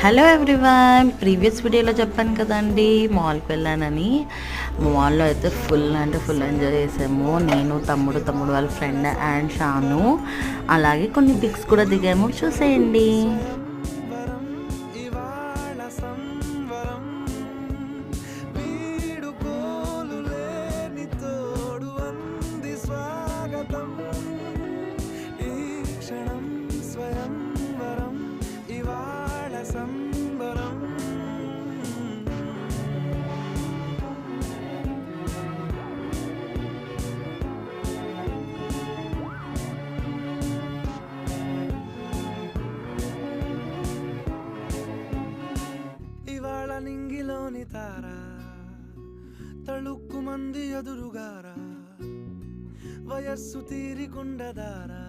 Hello everyone, previous వీడియోలో చెప్పాను కదండి మాల్కి వెళ్ళానని. మాల్లో అయితే ఫుల్ అంటే ఫుల్ ఎంజాయ్ చేసాము. నేను, తమ్ముడు వాళ్ళ ఫ్రెండ్ అండ్ షాను. అలాగే కొన్ని పిక్స్ కూడా దిగాము, చూసేయండి. నింగిలోని తార తళుక్కు మంది ఎదురుగారా వయస్సు తీరికుండదారా